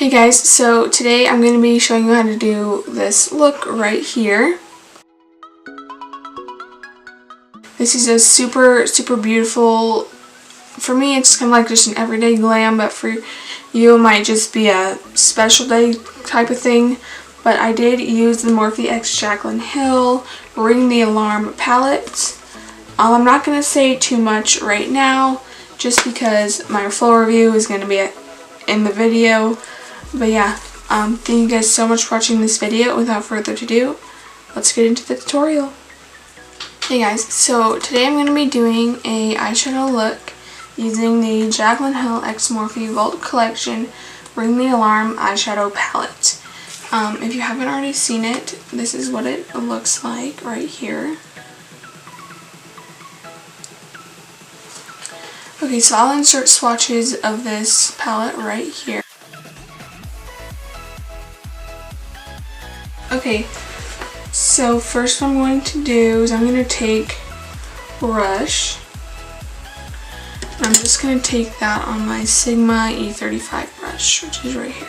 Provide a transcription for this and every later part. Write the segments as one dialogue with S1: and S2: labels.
S1: Hey guys, so today I'm going to be showing you how to do this look right here. This is a super beautiful. For me it's kind of like just an everyday glam, but for you it might just be a special day type of thing. But I did use the Morphe x Jaclyn Hill Ring the Alarm palette. I'm not going to say too much right now just because my full review is going to be in the video. But yeah, thank you guys so much for watching this video. Without further ado, let's get into the tutorial. Hey guys, so today I'm going to be doing a eyeshadow look using the Jaclyn Hill x Morphe Vault Collection Ring the Alarm eyeshadow palette. If you haven't already seen it, this is what it looks like right here. Okay, so I'll insert swatches of this palette right here. Okay, so first what I'm going to do is I'm going to take brush. I'm just going to take that on my Sigma E35 brush, which is right here.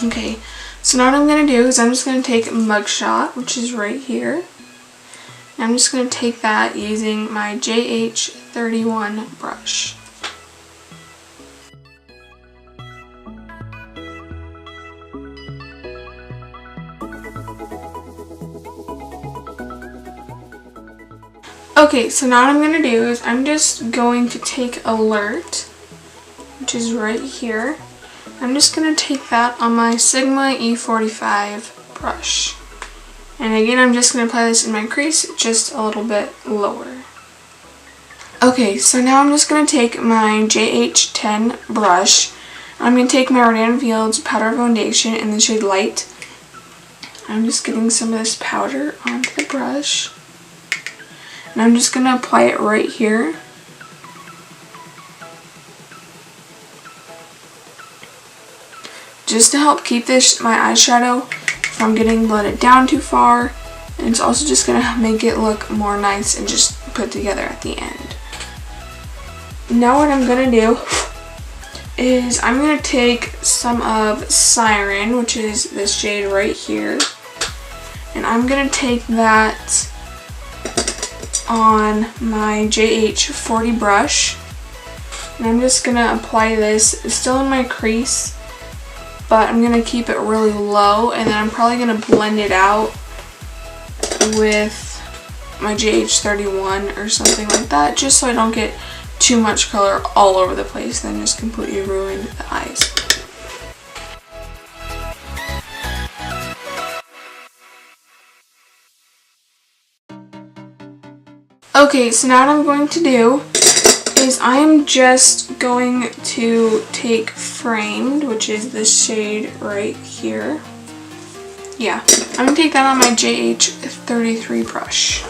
S1: Okay, so now what I'm going to do is I'm just going to take Mugshot, which is right here. And I'm just going to take that using my JH31 brush. Okay, so now what I'm going to do is I'm just going to take Alert, which is right here. I'm just going to take that on my Sigma E45 brush. And again, I'm just going to apply this in my crease just a little bit lower. Okay, so now I'm just going to take my JH10 brush. I'm going to take my Rodan Fields Powder Foundation in the shade Light. I'm just getting some of this powder onto the brush. And I'm just going to apply it right here. Just to help keep my eyeshadow from getting blended down too far, and it's also just going to make it look more nice and just put together at the end. Now what I'm going to do is I'm going to take some of Siren, which is this shade right here, and I'm going to take that on my JH40 brush, and I'm just going to apply this. It's still in my crease, but I'm going to keep it really low, and then I'm probably going to blend it out with my JH31 or something like that, just so I don't get too much color all over the place and then just completely ruin the eyes. Okay, so now what I'm going to do is I'm just going to take Framed, which is this shade right here. Yeah, I'm going to take that on my JH33 brush.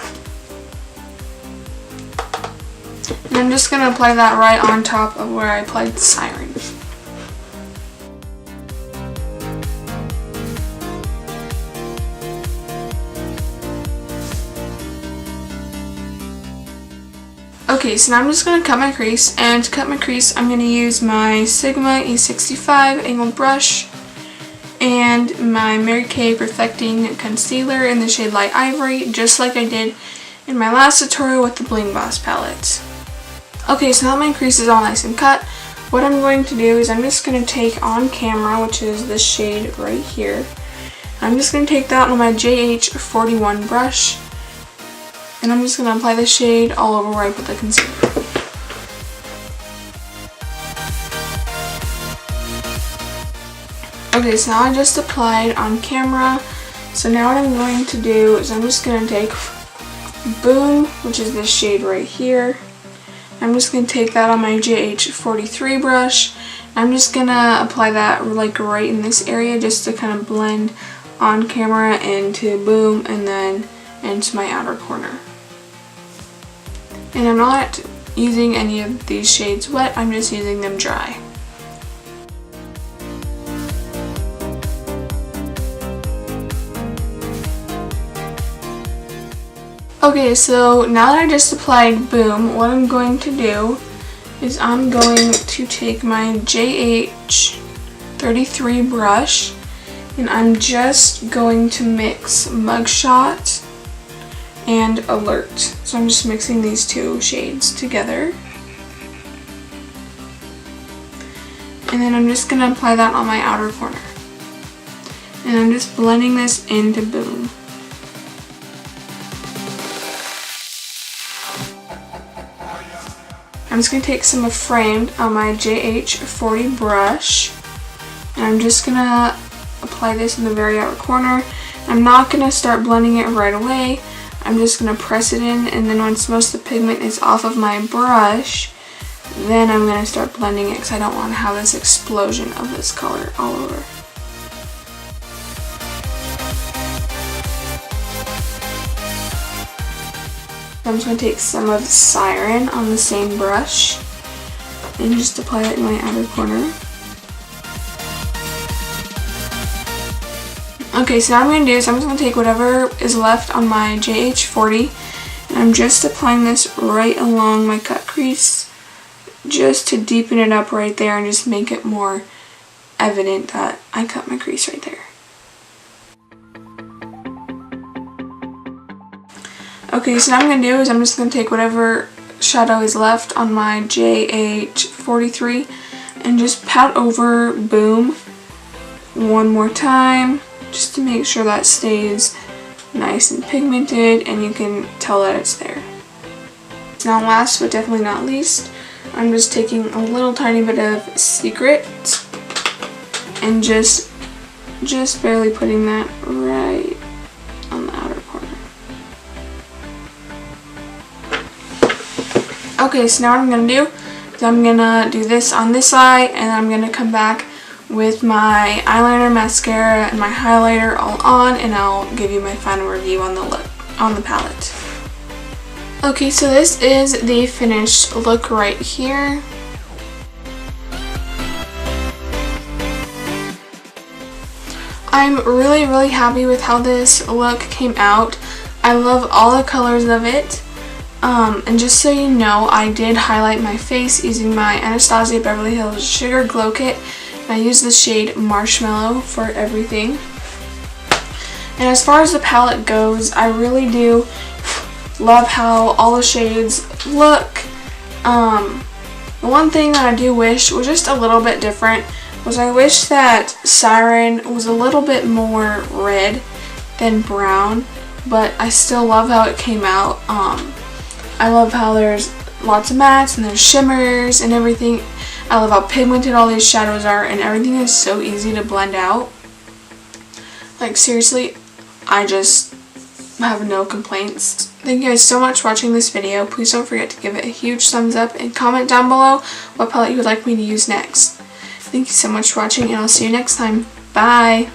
S1: And I'm just going to apply that right on top of where I applied Siren. Okay, so now I'm just going to cut my crease, and to cut my crease I'm going to use my Sigma E65 angled brush and my Mary Kay Perfecting Concealer in the shade Light Ivory, just like I did in my last tutorial with the Bling Boss palette. Okay, so now my crease is all nice and cut, what I'm going to do is I'm just going to take On Camera, which is this shade right here. I'm just going to take that on my JH41 brush, and I'm just going to apply the shade all over where I put the concealer. Okay, so now I just applied On Camera. So now what I'm going to do is I'm just going to take Boom, which is this shade right here. I'm just going to take that on my JH43 brush. I'm just going to apply that like right in this area just to kind of blend On Camera into Boom and then into my outer corner. And I'm not using any of these shades wet, I'm just using them dry. Okay, so now that I just applied Boom, what I'm going to do is I'm going to take my JH33 brush and I'm just going to mix Mugshot and Alert. So I'm just mixing these two shades together. And then I'm just going to apply that on my outer corner. And I'm just blending this into Boom. I'm just going to take some of Framed on my JH40 brush, and I'm just going to apply this in the very outer corner. I'm not going to start blending it right away. I'm just going to press it in, and then once most of the pigment is off of my brush, then I'm going to start blending it because I don't want to have this explosion of this color all over. I'm just going to take some of Siren on the same brush and just apply it in my outer corner. Okay, so now what I'm going to do is I'm just going to take whatever is left on my JH40 and I'm just applying this right along my cut crease just to deepen it up right there and just make it more evident that I cut my crease right there. Okay, so now what I'm going to do is I'm just going to take whatever shadow is left on my JH43 and just pat over Boom one more time just to make sure that stays nice and pigmented and you can tell that it's there. Now last but definitely not least, I'm just taking a little tiny bit of Secret and just barely putting that right on the outer corner. Okay, so now what I'm going to do is I'm going to do this on this eye and I'm going to come back with my eyeliner, mascara, and my highlighter all on and I'll give you my final review on the look, on the palette. Okay, so this is the finished look right here. I'm really happy with how this look came out. I love all the colors of it. And just so you know, I did highlight my face using my Anastasia Beverly Hills Sugar Glow Kit. And I used the shade Marshmallow for everything. And as far as the palette goes, I really do love how all the shades look. The one thing that I do wish was just a little bit different was I wish that Siren was a little bit more red than brown, but I still love how it came out. I love how there's lots of mattes and there's shimmers and everything. I love how pigmented all these shadows are and everything is so easy to blend out. Like seriously, I just have no complaints. Thank you guys so much for watching this video. Please don't forget to give it a huge thumbs up and comment down below what palette you would like me to use next. Thank you so much for watching and I'll see you next time. Bye!